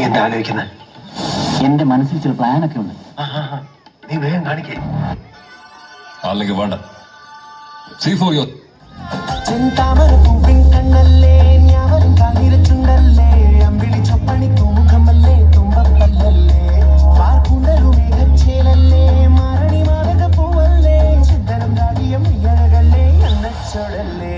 എന്താ ആലോചിക്കുന്നത്? എന്റെ മനസ്സിൽ ചില പ്ലാനൊക്കെ ഉണ്ട്. നീ വേഗം കാണിക്കേ. അല്ലെങ്കിൽ വേണ്ട. See for your ചെന്താമര പൂവിൻ കണ്ണല്ലേ ഞാവരും കാഞ്ഞിരച്ചുണ്ടല്ലേ അമ്പിളി ചൊപ്പണി തൂമുഖമല്ലേ തുമ്പപ്പല്ലല്ലേ വാർപ്പുണ്ടരു മേഘച്ചേലല്ലേ മാരണി മാതക പൂവല്ലേ ചിന്തനം രാഗിയം ഇഴകല്ലേ എണ്ണച്ചൊടല്ലേ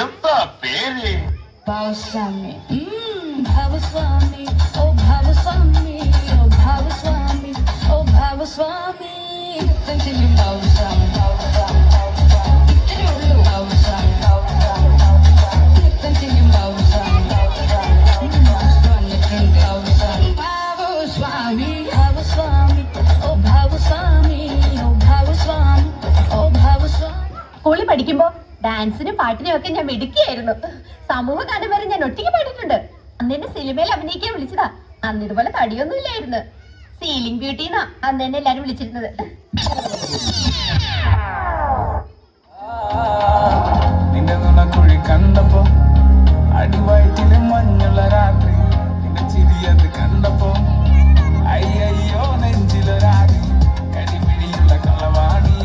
എന്താ പേര്? ഭാവസ്വാമി. ഭാവസ്വാമി, ഓ ഭാവസ്വാമി, ഓ ഭാവസ്വാമി, ഓ ഭാവസ്വാമി. ഇത്രയും ഭാവസ്വാമി, ഭാവസ്വാമി, ഭാവസ്വാമി. ഇത്രയേ ഉള്ളൂ ഭാവസ്വാമി, ഭാവസ്വാമി, ഭാവസ്വാമി. ഇത്രയും ഭാവസ്വാമി, ഭാവസ്വാമി, വന്നിട്ടുണ്ട് ഭാവസ്വാമി. ഭാവസ്വാമി, ഭാവസ്വാമി, ഓ ഭാവസ്വാമി, ഓ ഭാവസ്വാമി, ഓ ഭാവസ്വാമി. സ്കൂളിൽ പഠിക്കുമ്പോ ഡാൻസിനും പാട്ടിനും ഒക്കെ ഞാൻ മിടുക്കിയായിരുന്നു. സമൂഹ ഗാനം വരെ ഞാൻ ഒറ്റയ്ക്ക് പാടിയിട്ടുണ്ട്. അന്ന് എന്നെ സിനിമയിൽ അഭിനയിക്കാൻ വിളിച്ചതാ. അന്ന് ഇതുപോലെ തടിയൊന്നും ഇല്ലായിരുന്നു. സീലിംഗ് ബ്യൂട്ടിന്നാ അന്ന് എന്നെ എല്ലാരും വിളിച്ചിരുന്നത്. നിന്റെ നുണക്കുഴി കണ്ടപ്പോ അടിവയറ്റില് മഞ്ഞുള്ള രാത്രി നിന്റെ ചിരിയത് കണ്ടപ്പോ അയ്യോ നെഞ്ചിലൊരാടി കരിമിഴിയുള്ള കളവാണി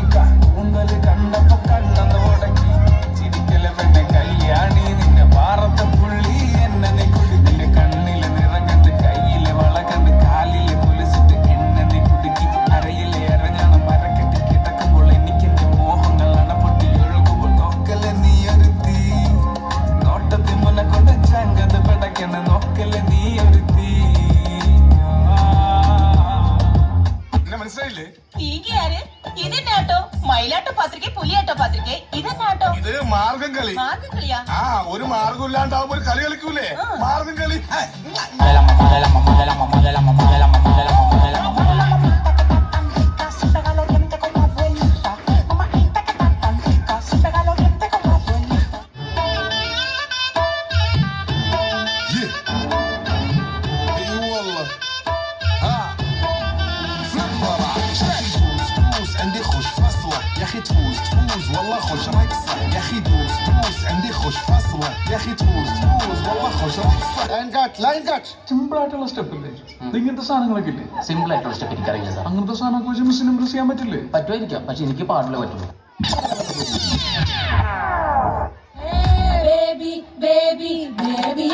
കൂന്തല് കണ്ടപ്പോ കണ്ണെന്ന് ഉടക്കി ചിരിക്കല പെണ്ണെ കല്യാണി നിന്റെ വാറത്തെ പുള്ളി എന്നെ നീ കുടി നിന്റെ കണ്ണിലെ നിറം കണ്ട് കയ്യിലെ വള കണ്ട് കാലിലെ കുലിച്ചിട്ട് എന്നെ നീ കുടുക്കി അരയിലെ അരഞ്ഞാണ് മരക്കെട്ടി കിടക്കുമ്പോൾ എനിക്കെന്റെ മോഹങ്ങൾ അണപ്പൊട്ടി ഒഴുകുമ്പോൾ നോക്കലെ നീ ഒരു തീ നോട്ടത്തിൽ മുന്നെ കൊണ്ട് ചങ്കത് പെടക്കണ നോക്കലെ നീ ഒരു തീ. മനസ്സിലായില്ലേ? ഇതെന്നാട്ടോ മയിലാട്ടോ പത്രിക പുലിയാട്ടോ പത്രിക ഇതെന്നാട്ടോ? ഇത് മാർഗം കളി. മാർഗം കളിയാ? ഒരു മാർഗം ഇല്ലാണ്ടാവുമ്പോ ഒരു കളി കളിക്കൂലേ? മാർഗം കളി. يا اخي تفوز والله خوش راك صح يا اخي دوس تفوز عندي خوش فاصله يا اخي تفوز والله خوش راك صح لاين كات സിമ്പിൾ ആയിട്ടുള്ള സ്റ്റെപ്പ് ഇല്ലേ? ഇങ്ങനത്തെ സാധനങ്ങളൊക്കെ ഇല്ലേ? സിമ്പിൾ ആയിട്ടുള്ള സ്റ്റെപ്പ് എനിക്കറിയില്ല സാർ. അങ്ങനത്തെ സാധനമൊക്കെ വെച്ച് മിസ്സിന് ഇംപ്രസ് ചെയ്യാൻ പറ്റില്ലേ? പറ്റുമായിരിക്കാം, പക്ഷെ എനിക്ക് പാടില്ല പറ്റുള്ളൂ. Baby, baby, baby.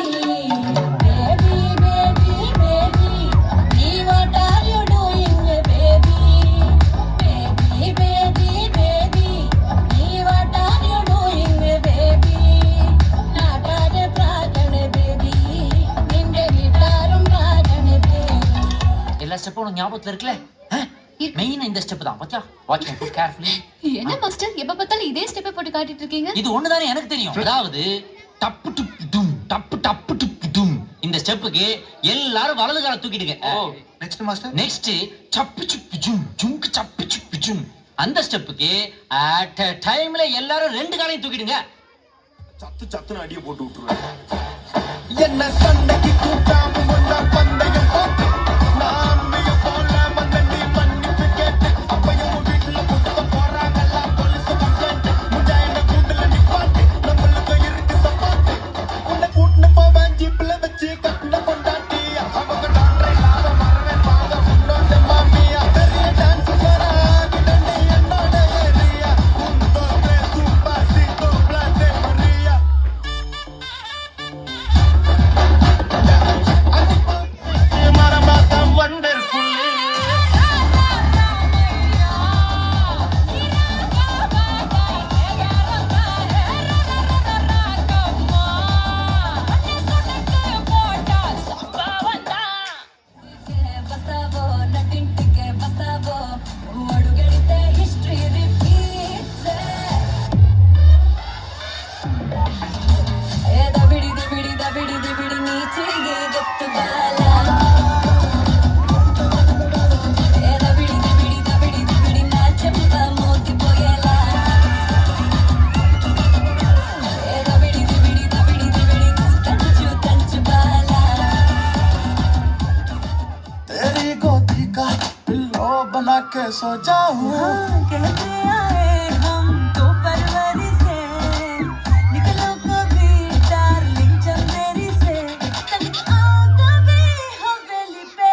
ஸ்டெப்போட ஞாபகத்துல இருக்குல்ல, மெயின் இந்த ஸ்டெப் தான். பாத்தியா? Watch me carefully. என்ன மாஸ்டர் எப்ப பார்த்தாலும் இதே ஸ்டெப்பை போட்டு காட்டிட்டு இருக்கீங்க? இது ஒண்ணுதானே எனக்கு தெரியும். அதாவது டப்பு டுப்பு டும் டப்பு டப்பு டுப்பு டும். இந்த ஸ்டெப்புக்கு எல்லாரும் வலது காலை தூக்கிடுங்க. Next master. நெக்ஸ்ட் சப்பு சுப்பு ஜும் ஜும்க்கு சப்பு சுப்பு ஜும். அந்த ஸ்டெப்புக்கு அட் a டைம்ல எல்லாரும் ரெண்டு காலையும் தூக்கிடுங்க. சத்துன்னு அடியை போட்டு விட்டுருவேன். என்ன சண்டைக்கு கூட்டாம கொண்ட பந்தயம் போட்டு நான் போல மன்னி மன்னிப்பு கேட்டு அப்பையும் வீட்டுல கூட்ட போறாங்கல்ல போலீஸ் கம்ப்ளைண்ட் முஜாயின கூண்டுல நிப்பாட்டு நம்மளுக்கு இருக்கு சப்பாத்து உன்னை கூட்டின போவேன் ஜீப்ல வச்சு கட்டின கொண்டாட்டி அவங்க டாக்டர் இல்லாத மரவன் பாத முன்னோட்ட மாமியா பெரிய டான்ஸ் கிடண்டி என்னோட ஏரியா உந்தோ சூப்பர் சீட்டோ பிளாட்டே மரியா बना के सो जाऊं कहते आए हम तो फरवरी से निकलो कभी डार्लिंग चंदेरी से आओ कभी हवेली पे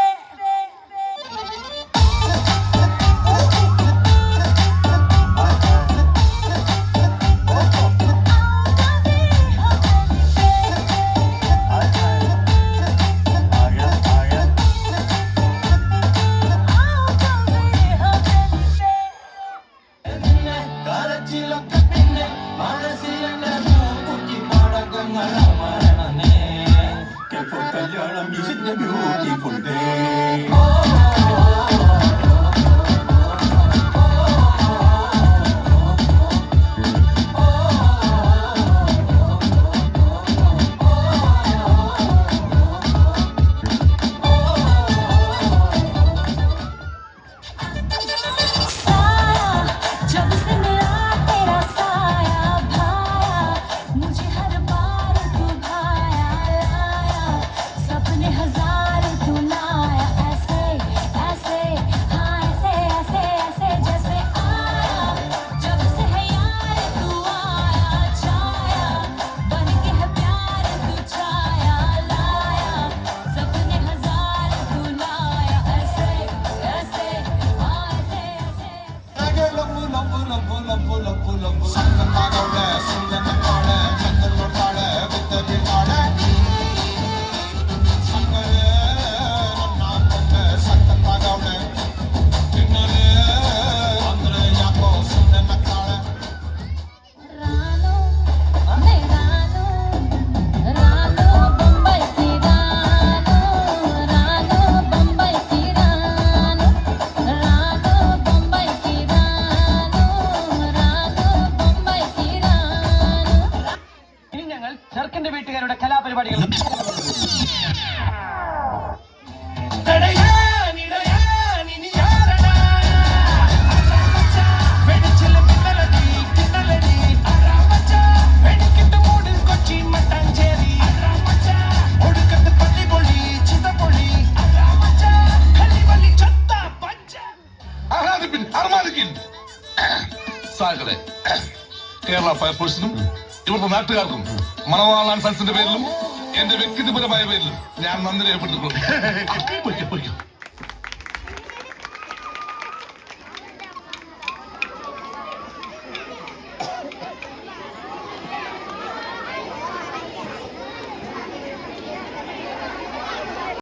जब से मेरा तेरा साया भाया मुझे हर बार तू भाया लाया सपने हजार तू लाया ऐसे ऐसे हाँ ऐसे ऐसे ऐसे जैसे आया जब से है यार तू आया छाया बन के है प्यार तू छाया लाया सपने हजार तू लाया ऐसे ऐसे हाँ ऐसे ऐसे रानो मैं रानो रानो बम्बई की रानो बम्बई की रानो बम्बई की रानो बम्बई की रानो ഇനി ഞങ്ങൾ ചെറുക്കന്റെ വീട്ടുകാരുടെ കലാപരിപാടികൾ ആഹ്ലാദിപ്പിൻ അർമാദിക്കിൻ സാഗറെ കേരള ഫയർഫോഴ്സിനും ഇവിടുത്തെ നാട്ടുകാർക്കും മണവാളാൻ സൻസിന്റെ പേരിലും എന്റെ വ്യക്തിപരമായ പേരിലും ഞാൻ നന്ദി രേഖപ്പെടുത്തിക്കൊള്ളു